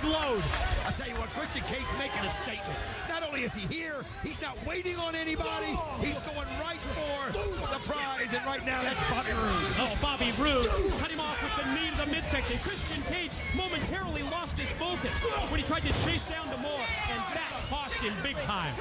big load. I'll tell you what, Christian Cage making a statement. Not only is he here, he's not waiting on anybody. He's going right for the prize, and right now that's Bobby Roode. Oh, Bobby Roode cut him off with the knee to the midsection. Christian Cage momentarily lost his focus when he tried to chase down D'Amore, and that cost him big time.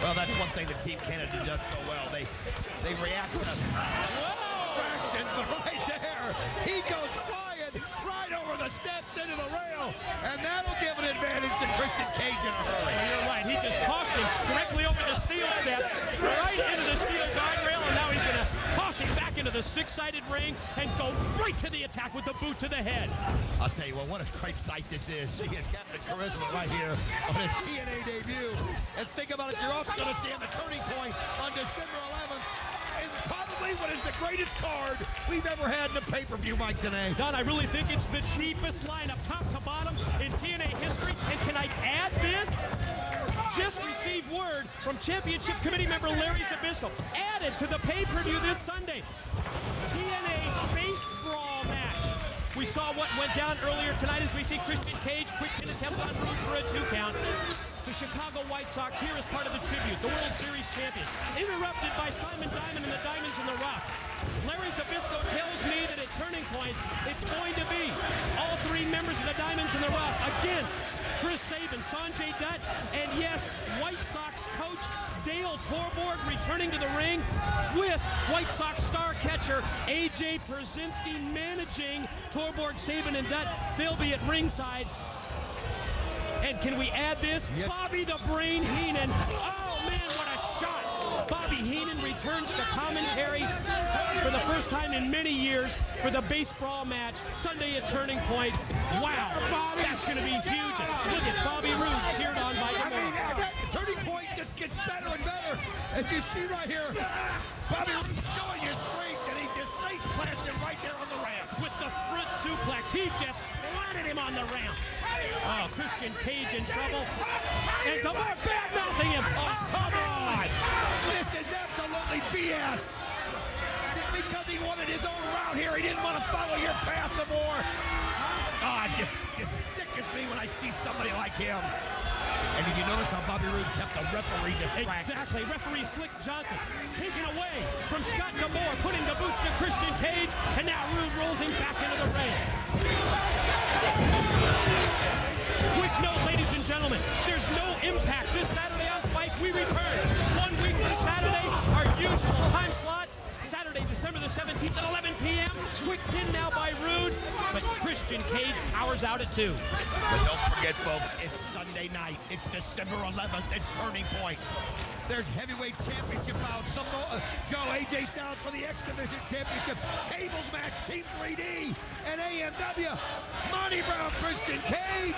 Well, that's one thing that Team Canada does so well. They react to distraction, but right there, he goes flying right over the steps into the rail, and that'll give an advantage to Christian Cage in a hurry. You're right. He just tossed him directly over the steel steps, right into the steel guardrail, and now he's going to toss him back into the six-sided ring and go right to the attack with the boot to the head. I'll tell you what a great sight this is, seeing Captain Charisma right here on his TNA debut. And think about it, you're also going to see him at Turning Point on December 11th. And probably what is the greatest card we've ever had in a pay-per-view, Mike, today. Don, I really think it's the deepest lineup, top to bottom, in TNA history. And can I add this? Just received word from Championship Committee member Larry Zbyszko, added to the pay-per-view this Sunday. TNA base brawl match. We saw what went down earlier tonight as we see Christian Cage quick pin attempt on Roode for a 2 count. The Chicago White Sox here as part of the tribute, the World Series champions, interrupted by Simon Diamond and the Diamonds in the Rough. Larry Zbyszko tells me that at Turning Point, it's going to be all 3 members of the Diamonds in the Rough against Chris Sabin, Sanjay Dutt, and yes, White Sox coach Dale Torborg returning to the ring with White Sox star catcher AJ Pierzynski managing Torborg, Sabin, and Dutt. They'll be at ringside. And can we add this? Yep. Bobby the Brain Heenan. Oh man, what a shot! Bobby Heenan returns to commentary for the first time in many years for the base brawl match Sunday at Turning Point. Wow, that's going to be huge. Look at Bobby Roode cheered on by D'Amore. That Turning Point just gets better and better. As you see right here, Bobby Roode showing his strength, and he just face plants him right there on the ramp. With the front suplex, he just planted him on the ramp. Oh, Christian Cage in trouble. And D'Amore bad-mouthing him. Oh, come on! This is absolutely BS. Just because he wanted his own route here, he didn't want to follow your path, D'Amore. Ah, it just sickens me when I see somebody like him. And did you notice how Bobby Roode kept the referee distracted? Exactly. Referee Slick Johnson taken away from Scott D'Amore, putting the boots to Christian Cage, and now Roode rolls him back into the ring. Quick note, ladies and gentlemen, there's no Impact this Saturday on Spike. We return 1 week from Saturday, our usual time slot. Saturday, December the 17th at 11 p.m. Quick pin now by Roode, but Christian Cage powers out at 2. But don't forget, folks, it's Sunday night. It's December 11th. It's Turning Point. There's heavyweight championship bouts. Joe AJ Styles for the X Division championship. Tables match, Team 3D and AMW. Monty Brown, Christian Cage.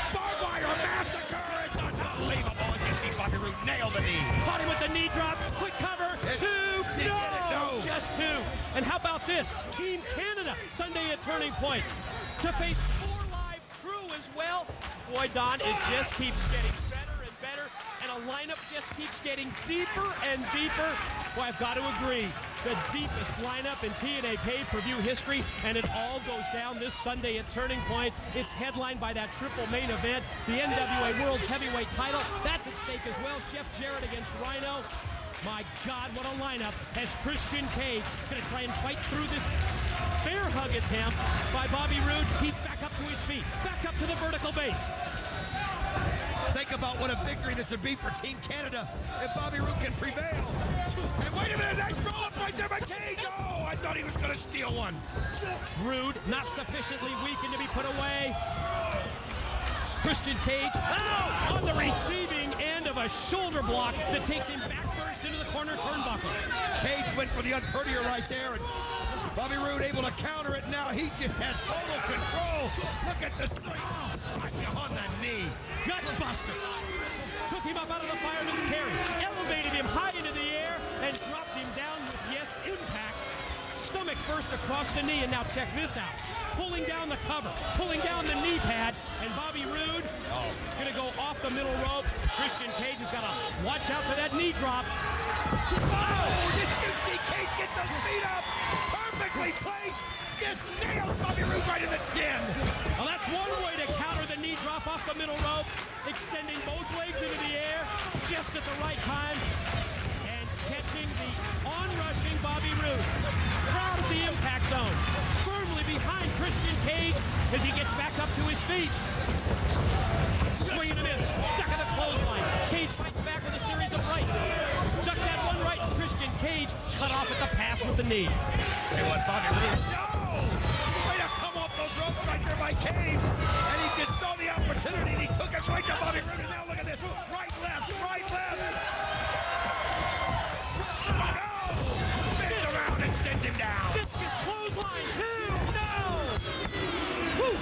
Barbed wire massacre. It's unbelievable. And you see Bobby Roode nail the knee. Caught him with the knee drop. Quick cover. 2. No. Just 2. And how about this? Team Canada Sunday at Turning Point to face 4 live crew as well. Boy, Don, it just keeps getting better and better, and a lineup just keeps getting deeper and deeper. Boy, I've got to agree, the deepest lineup in TNA pay-per-view history, and it all goes down this Sunday at Turning Point. It's headlined by that triple main event, the NWA World's Heavyweight title. That's at stake as well. Jeff Jarrett against Rhino. My God, what a lineup as Christian Cage going to try and fight through this bear hug attempt by Bobby Roode. He's back up to his feet, back up to the vertical base. Think about what a victory this would be for Team Canada if Bobby Roode can prevail. And wait a minute, nice roll-up right there by Cage. Oh, I thought he was going to steal one. Roode not sufficiently weakened to be put away. Christian Cage, on the receiving end of a shoulder block that takes him back first into the corner turnbuckle. Cage went for the unprettier right there, and Bobby Roode able to counter it. Now he just has total control. Look at this. On the knee. Gut buster. Took him up out of the fire to the carry. Elevated him high into the air and dropped him down with, yes, impact. Stomach first across the knee, and now check this out. Pulling down the cover, pulling down the knee pad, and Bobby Roode is going to go off the middle rope. Christian Cage has got to watch out for that knee drop. Oh, did you see Cage get those feet up? Perfectly placed. Just nailed Bobby Roode right in the chin. Well, that's one way to counter the knee drop. middle rope, extending both legs into the air just at the right time, and catching the on-rushing Bobby Roode. Proud of the impact zone, firmly behind Christian Cage as he gets back up to his feet. Swing and a miss, duck of the clothesline. Cage fights back with a series of rights. Duck that one right, and Christian Cage cut off at the pass with the knee. Hey, what Bobby Roode? No! Way to come off those ropes right there by Cage. And he just saw the opportunity and he took it right to Bobby Roode. And now look at this. Right, left, right, left. Go! Spins around and sends him down. Discus clothesline, two, no! Woo!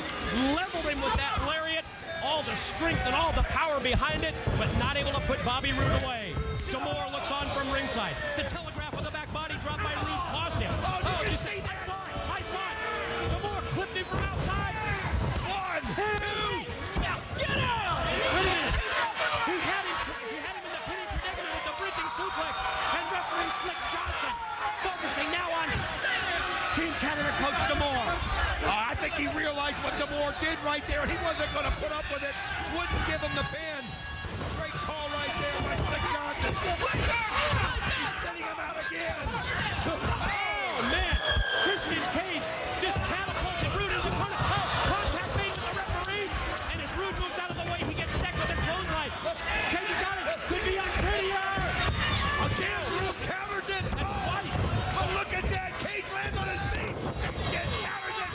Leveled him with that lariat. All the strength and all the power behind it, but not able to put Bobby Roode away. D'Amore looks on from ringside. The telegraph with the back body drop by Roode cost him. Oh, did you see that? I saw it. D'Amore clipped him from outside. One, two. Now get out! Wait a minute. He had him in the pinning predicament with the bridging suplex, and referee Slick Johnson focusing now on Team Canada coach D'Amore. I think he realized what D'Amore did right there, and he wasn't going to put up with it. Wouldn't give him the pin. Great call right there by Slick Johnson. He's sending him out again. Oh, man. Christian Cage just catapulted Roode into front of contact made with the referee, and as Roode moves out of the way, he gets decked with a clothesline. Cage has got it. Could be unprettier. Again, Roode counters it. Twice. But look at that. Cage lands on his feet and just counters it.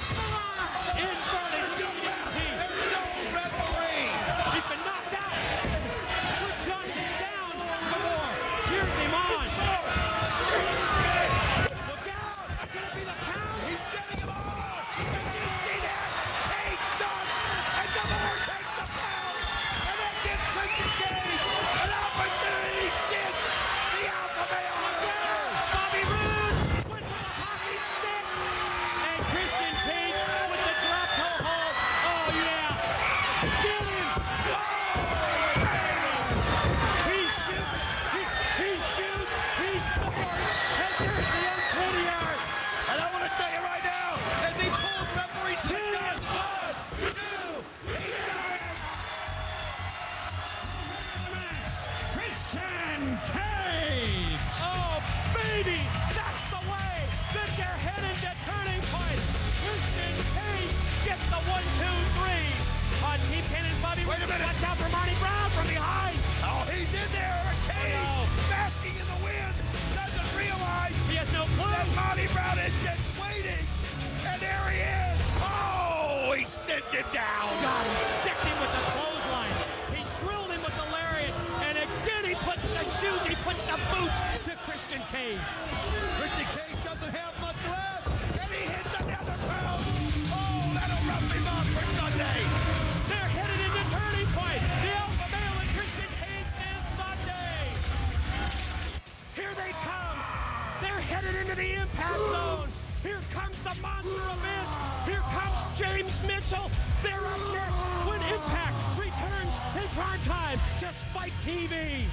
Inverted DDT. There's no referee. He's been knocked out. Slick Johnson down. D'Amore cheers him on. Look out. Could it be the pound? He's setting him on. And you see that? Cage ducks. And D'Amore takes the pound. And that gives Christian Cage an opportunity to sit the alpha male. Bobby Roode went for the hockey stick. And Christian Cage with the drop toe hold. Oh, yeah. Get him. He shoots. He shoots. He scores. And there's the unprettier. And I want to tell you right now, as he pulls referee Slick Johnson's blood, he's done it. Christian Cage! Oh, baby. That's the way that they're headed to turning point. Christian Cage gets the 1, 2, 3. On Team Canada's Bobby Wait a Roode. minute. Watch out for Marty Brown from behind. Oh, he's in there. Cage Oh, no. basking in the wind. Doesn't realize He has no clue. that Monty Brown is just waiting. And there he is. Oh, he sent him down. God, he decked him with the clothesline. He drilled him with the lariat. And again, he puts the shoes, he puts the boots to Christian Cage. Christian Cage doesn't have much left. And he hits another pound. Oh, that'll rough him up for Sunday. They're headed into turning point. The alpha male and Christian Cage this Sunday. Here they come. They're headed into the impact zone. Here comes the monster abyss. Here comes James Mitchell. They're up next when Impact returns in prime time to Spike TV.